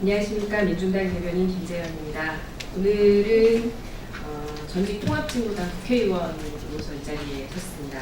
안녕하십니까. 민중당 대변인 김재현입니다. 오늘은 전직 통합진보당 국회의원으로서 이 자리에 섰습니다.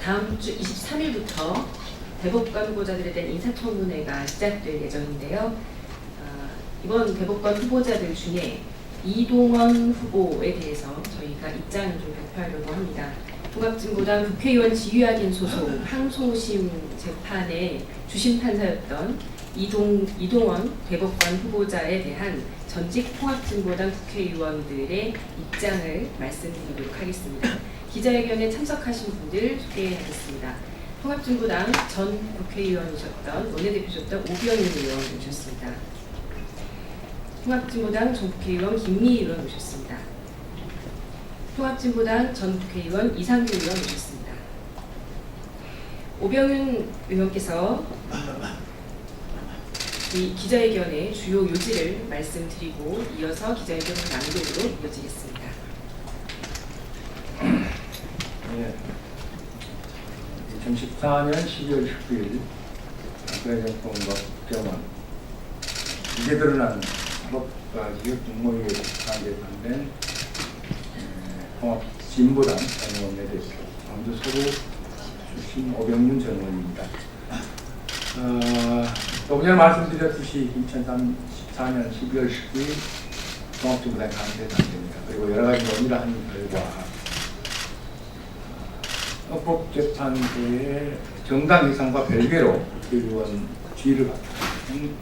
다음 주 23일부터 대법관 후보자들에 대한 인사청문회가 시작될 예정인데요. 이번 대법관 후보자들 중에 이동원 후보에 대해서 저희가 입장을 좀 발표하려고 합니다. 통합진보당 국회의원 지휘학인 소속 항소심 재판의 주심 판사였던 이동원 대법관 후보자에 대한 전직 통합진보당 국회의원들의 입장을 말씀드리도록 하겠습니다. 기자회견에 참석하신 분들 소개하겠습니다. 통합진보당 전 국회의원이셨던 원내대표셨던 오병윤 의원 오셨습니다. 통합진보당 전 국회의원 김미희 의원 오셨습니다. 통합진보당 전 국회의원 이상규 의원 오셨습니다. 오병윤 의원께서 이 기자회견의 주요 요지를 말씀드리고 이어서 기자회견 낭독으로 이어지겠습니다. 네. 2014년 12월 19일 국회정통과 국정원 이제 드러난 사법과 기업 공모위에 관계된 통합진보당 전 원내대표 광주 서구 출신 오병윤 전 의원입니다. 조금 전에 말씀드렸듯이 2014년 12월 19일 통합진보당 강제당입니다. 그리고 여러 가지 논의를 한 결과 헌법재판소의 정당 이상과 별개로 국회의원 지위를 받는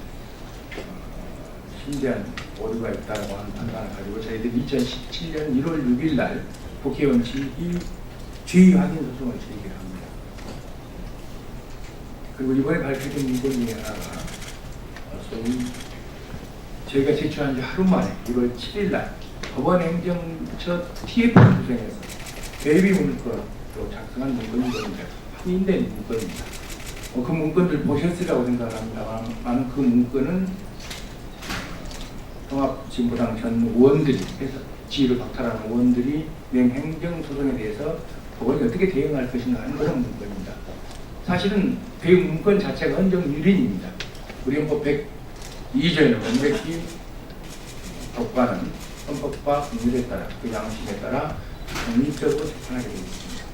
심대한 오류가 있다고 하는 판단을 가지고 저희들이 2017년 1월 6일 날 국회의원 지위 확인 소송을 제기합니다. 그리고 이번에 발표된 문건 중에 하나가 소위 저희가 제출한 지 하루 만에 1월 7일 날 법원행정처 TF 구성에서 대비 문건으로 작성한 문건인데 확인된 문건입니다. 그 문건들 보셨으리라고 생각합니다만 그 문건은 통합진보당 전 의원들이 해서 지위를 박탈하는 의원들이 낸 행정소송에 대해서 법원이 어떻게 대응할 것인가 하는 그런 문건입니다. 사실은 대응 문건 자체가 헌정유린입니다. 우리 헌법 102조에는 명백히 법관은 헌법과 법률에 따라 그 양심에 따라 독립적으로 재판하게 되어 있습니다.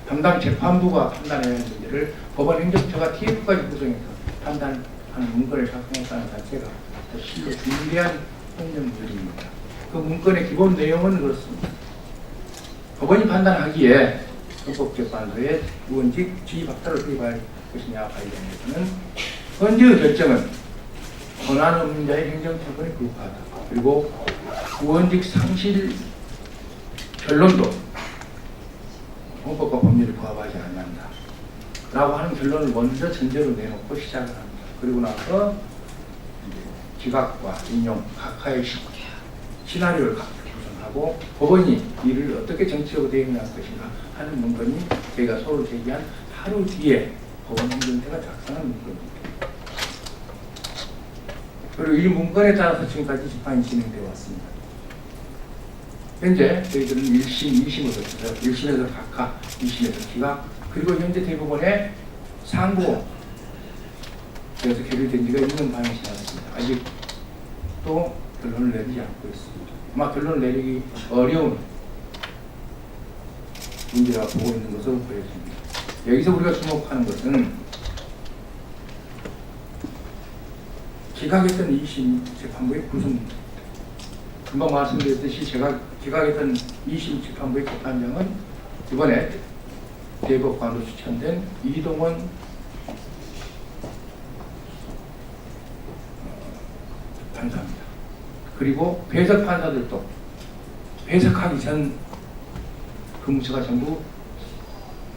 담당 재판부가 판단해야 할 문제를 법원 행정처가 TF까지 구성해서 판단하는 문건을 작성했다는 자체가 실로 중대한 헌정유린입니다. 그 문건의 기본 내용은 그렇습니다. 법원이 판단하기에 헌법재판소의 의원직 지위 박탈을 어떻게 할 것이냐 관련해서는 현재의 결정은 권한 없는 자의 행정처분에 불과하다. 그리고 의원직 상실 결론도 헌법과 법률에 부합하지 않는다 라고 하는 결론을 먼저 전제로 내놓고 시작을 합니다. 그리고 나서 기각과 인용 각하의 시나리오를 구성하고 법원이 이를 어떻게 정치적으로 대응할 것인가 하는 문건이 저희가 서로 제기한 하루 뒤에 법원 행정처가 작성한 문건입니다. 그리고 이 문건에 따라서 지금까지 재판이 진행되어 왔습니다. 현재 저희들은 1심, 2심으로 거쳐서 1심에서 각하, 2심에서 기각, 그리고 현재 대법원의 상고에서 결의된 지가 1년 반이 지났습니다. 아직 또 결론을 내리지 않고 있습니다. 아마 결론을 내리기 어려운 문제라고 보고 있는 것으로 보여집니다. 여기서 우리가 주목하는 것은 기각했던 2심 재판부의 구성입니다. 금방 말씀드렸듯이 제가 기각했던 2심 재판부의 재판장은 이번에 대법관으로 추천된 이동원 판사입니다. 그리고 배석 판사들도 배석하기 전 근무처가 전부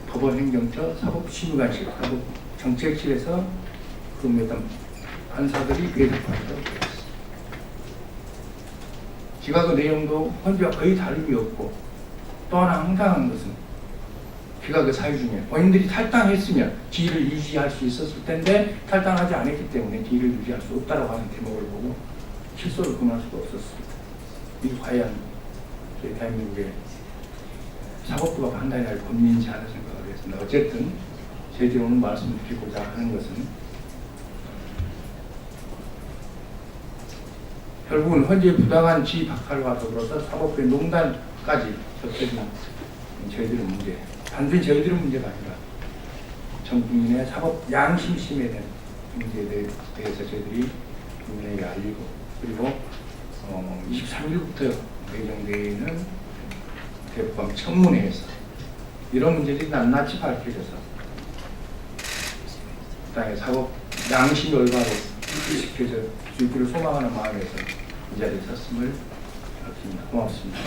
법원행정처 사법심의관실, 사법정책실에서 근무했던 판사들이 배석 판사로 되어 있습니다. 기각의 내용도 현재와 거의 다름이 없고 또 하나 황당한 것은 기각의 사유 중에 본인들이 탈당했으면 지위를 유지할 수 있었을 텐데 탈당하지 않았기 때문에 지위를 유지할 수 없다고 하는 대목을 보고 실소를 금할 수가 없었습니다. 이게 과연 저희 대한민국의 사법부가 판단해야 할 법리인지 하는 생각을 했습니다. 어쨌든 저희들이 오늘 말씀드리고자 하는 것은 결국은 헌재의 부당한 지위 박탈과 더불어서 사법부의 농단까지 겹쳐진 저희들의 문제, 단순히 저희들의 문제가 아니라 전 국민의 사법 양심 침해된 문제에 대해서 저희들이 국민에게 알리고, 그리고 23일부터 예정되는 대법원 청문회에서 이런 문제들이 낱낱이 밝혀져서 땅의 사법 양심이 올바로 지켜져 주 있기를 소망하는 마음에서 이 자리에 섰음을 밝힙니다. 고맙습니다.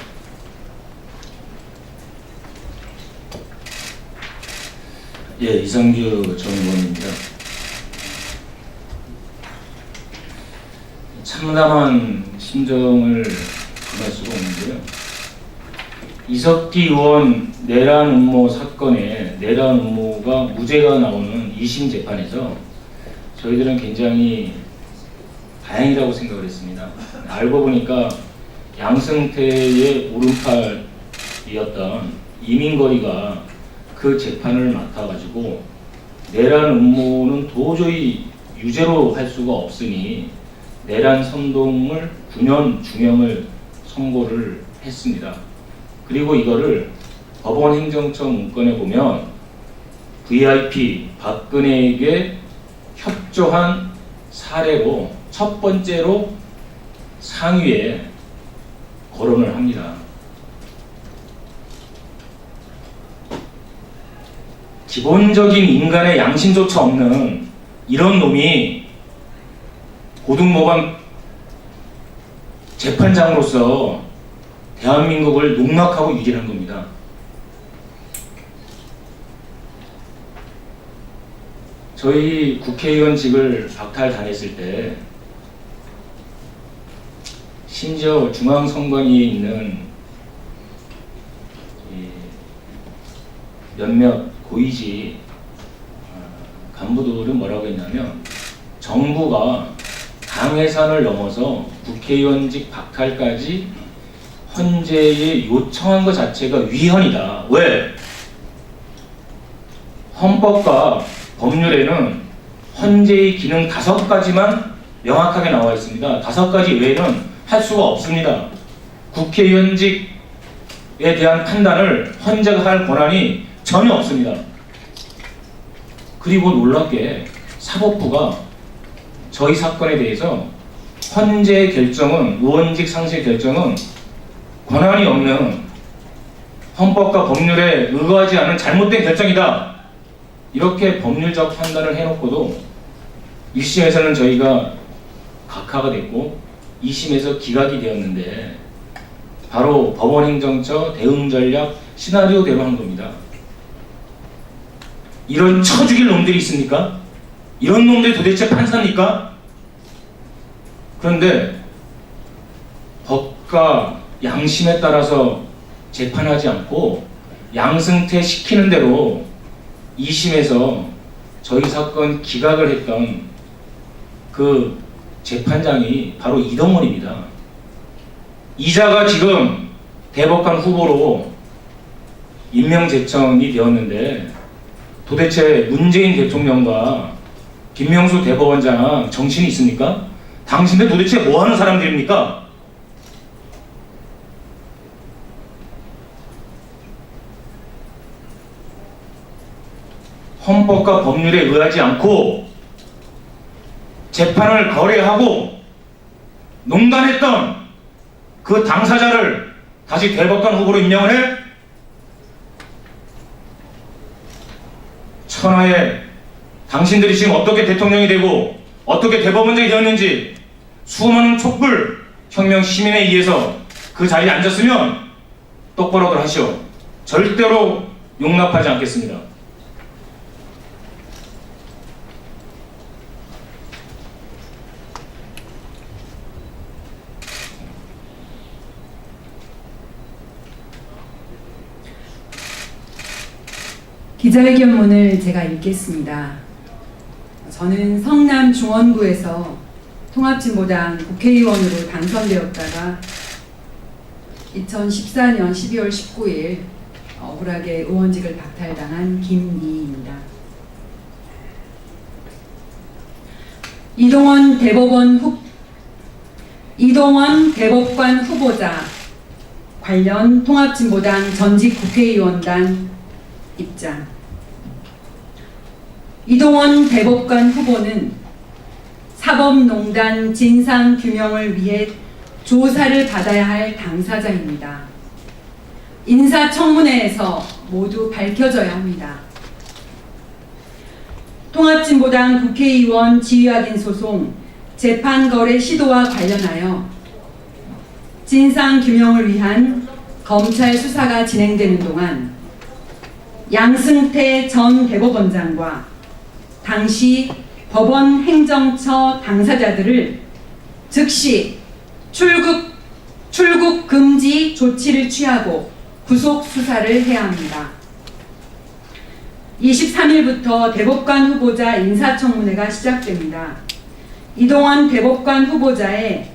예, 이상규 전 의원입니다. 참담한 심정을 금할 수가 없는데요. 이석기 의원 내란 음모 사건에 내란 음모가 무죄가 나오는 2심 재판에서 저희들은 굉장히 다행이라고 생각을 했습니다. 알고 보니까 양승태의 오른팔이었던 이민거리가 그 재판을 맡아가지고 내란 음모는 도저히 유죄로 할 수가 없으니 내란 선동을 9년 중형을 선고를 했습니다. 그리고 이거를 법원 행정처 문건에 보면 VIP 박근혜에게 협조한 사례로 첫 번째로 상위에 거론을 합니다. 기본적인 인간의 양심조차 없는 이런 놈이 고등법원 재판장으로서 대한민국을 농락하고 유기한 겁니다. 저희 국회의원직을 박탈당했을 때 심지어 중앙선관위에 있는 몇몇 고위직 간부들은 뭐라고 했냐면 정부가 당 예산을 넘어서 국회의원직 박탈까지 헌재에 요청한 것 자체가 위헌이다. 왜? 헌법과 법률에는 헌재의 기능 5가지만 명확하게 나와 있습니다. 5가지 외에는 할 수가 없습니다. 국회의원직에 대한 판단을 헌재가 할 권한이 전혀 없습니다. 그리고 놀랍게 사법부가 저희 사건에 대해서 헌재 결정은, 의원직 상실 결정은 권한이 없는 헌법과 법률에 의거하지 않은 잘못된 결정이다. 이렇게 법률적 판단을 해놓고도 1심에서는 저희가 각하가 됐고 2심에서 기각이 되었는데 바로 법원행정처 대응전략 시나리오대로 한 겁니다. 이런 쳐 죽일 놈들이 있습니까? 이런 놈들이 도대체 판사입니까? 그런데 법과 양심에 따라서 재판하지 않고 양승태 시키는 대로 2심에서 저희 사건 기각을 했던 그 재판장이 바로 이동원입니다. 이자가 지금 대법관 후보로 임명 제청이 되었는데 도대체 문재인 대통령과 김명수 대법원장 정신이 있습니까? 당신들 도대체 뭐 하는 사람들입니까? 헌법과 법률에 의하지 않고 재판을 거래하고 농단했던 그 당사자를 다시 대법관 후보로 임명을 해? 천하에 당신들이 지금 어떻게 대통령이 되고 어떻게 대법원장이 되었는지 수많은 촛불 혁명 시민에 의해서 그 자리에 앉았으면 똑바로들 하시오. 절대로 용납하지 않겠습니다. 기자회견문을 제가 읽겠습니다. 저는 성남 중원구에서 통합진보당 국회의원으로 당선되었다가 2014년 12월 19일 억울하게 의원직을 박탈당한 김미희입니다. 이동원 대법관 후보자 관련 통합진보당 전직 국회의원단 입장. 이동원 대법관 후보는 사법농단 진상규명을 위해 조사를 받아야 할 당사자입니다. 인사청문회에서 모두 밝혀져야 합니다. 통합진보당 국회의원 지휘확인 소송 재판거래 시도와 관련하여 진상규명을 위한 검찰 수사가 진행되는 동안 양승태 전 대법원장과 당시 법원 행정처 당사자들을 즉시 출국 금지 조치를 취하고 구속 수사를 해야 합니다. 23일부터 대법관 후보자 인사청문회가 시작됩니다. 이동원 대법관 후보자의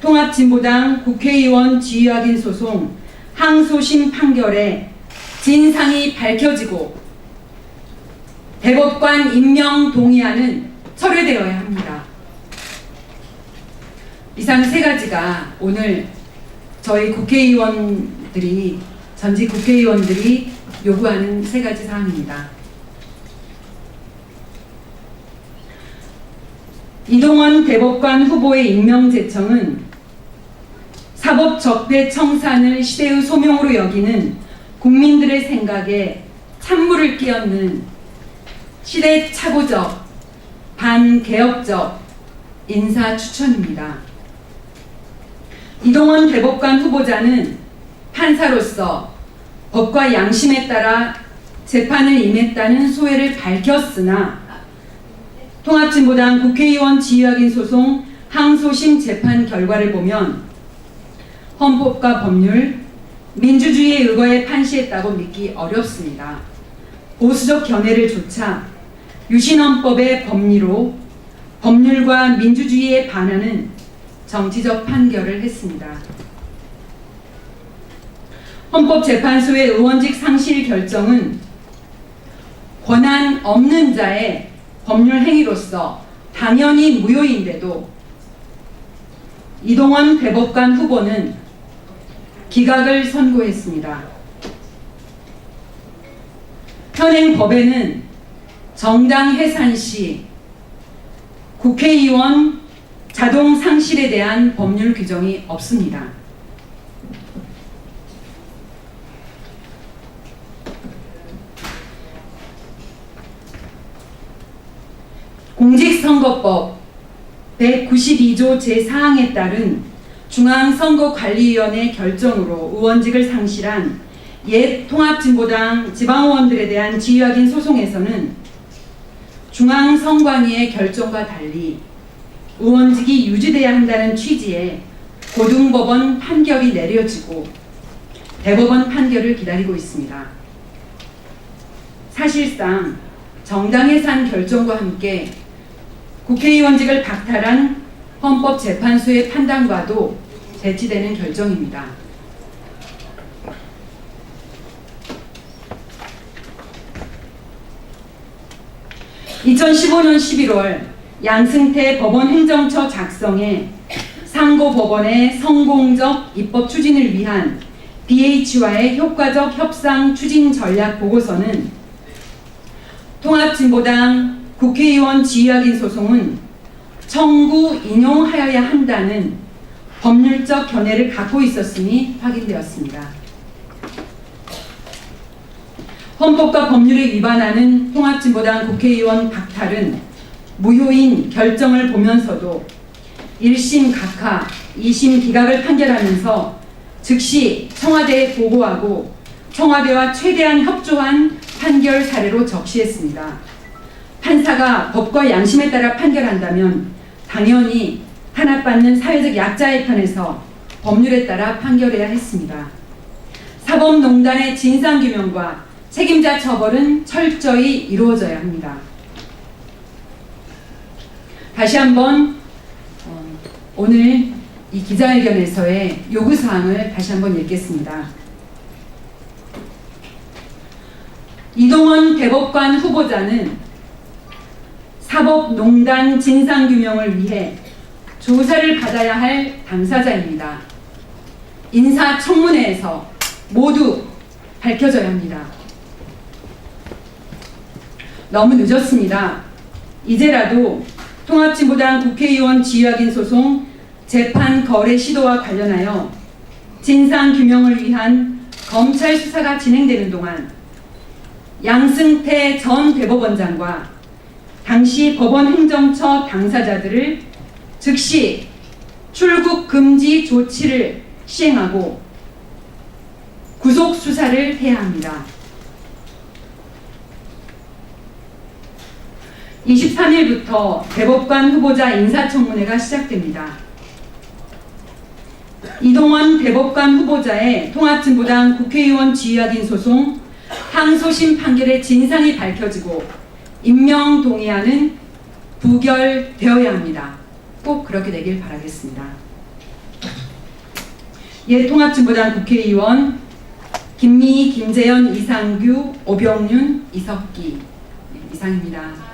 통합진보당 국회의원 지휘확인 소송 항소심 판결에 진상이 밝혀지고 대법관 임명 동의안은 철회되어야 합니다. 이상 세 가지가 오늘 저희 국회의원들이 전직 국회의원들이 요구하는 세 가지 사항입니다. 이동원 대법관 후보의 임명 제청은 사법적폐 청산을 시대의 소명으로 여기는 국민들의 생각에 찬물을 끼얹는 시대착오적, 반개혁적 인사 추천입니다. 이동원 대법관 후보자는 판사로서 법과 양심에 따라 재판을 임했다는 소회를 밝혔으나 통합진보당 국회의원 지휘확인 소송 항소심 재판 결과를 보면 헌법과 법률, 민주주의의 의거에 판시했다고 믿기 어렵습니다. 보수적 견해를 조차 유신헌법의 법리로 법률과 민주주의에 반하는 정치적 판결을 했습니다. 헌법재판소의 의원직 상실 결정은 권한 없는 자의 법률 행위로서 당연히 무효인데도 이동원 대법관 후보는 기각을 선고했습니다. 현행 법에는 정당 해산 시 국회의원 자동 상실에 대한 법률 규정이 없습니다. 공직선거법 192조 제4항에 따른 중앙선거관리위원회 결정으로 의원직을 상실한 옛 통합진보당 지방의원들에 대한 지휘확인 소송에서는 중앙선관위의 결정과 달리 의원직이 유지돼야 한다는 취지의 고등법원 판결이 내려지고 대법원 판결을 기다리고 있습니다. 사실상 정당해산 결정과 함께 국회의원직을 박탈한 헌법재판소의 판단과도 배치되는 결정입니다. (2015년 11월) 양승태 법원 행정처 작성의 상고법원의 성공적 입법 추진을 위한 BH와의 효과적 협상 추진 전략 보고서는 통합진보당 국회의원 지휘확인 소송은 청구 인용하여야 한다는 법률적 견해를 갖고 있었음이 확인되었습니다. 헌법과 법률에 위반하는 통합진보당 국회의원 박탈은 무효인 결정을 보면서도 1심 각하, 2심 기각을 판결하면서 즉시 청와대에 보고하고 청와대와 최대한 협조한 판결 사례로 적시했습니다. 판사가 법과 양심에 따라 판결한다면 당연히 탄압받는 사회적 약자의 편에서 법률에 따라 판결해야 했습니다. 사법농단의 진상규명과 책임자 처벌은 철저히 이루어져야 합니다. 다시 한번 오늘 이 기자회견에서의 요구사항을 다시 한번 읽겠습니다. 이동원 대법관 후보자는 사법농단 진상규명을 위해 조사를 받아야 할 당사자입니다. 인사청문회에서 모두 밝혀져야 합니다. 너무 늦었습니다. 이제라도 통합진보당 국회의원 지휘확인 소송 재판 거래 시도와 관련하여 진상 규명을 위한 검찰 수사가 진행되는 동안 양승태 전 대법원장과 당시 법원 행정처 당사자들을 즉시 출국 금지 조치를 시행하고 구속 수사를 해야 합니다. 23일부터 대법관 후보자 인사청문회가 시작됩니다. 이동원 대법관 후보자의 통합진보당 국회의원 지휘확인 소송 항소심 판결의 진상이 밝혀지고 임명 동의안은 부결되어야 합니다. 꼭 그렇게 되길 바라겠습니다. 예, 통합진보당 국회의원 김미희, 김재현, 이상규, 오병윤, 이석기 이상입니다.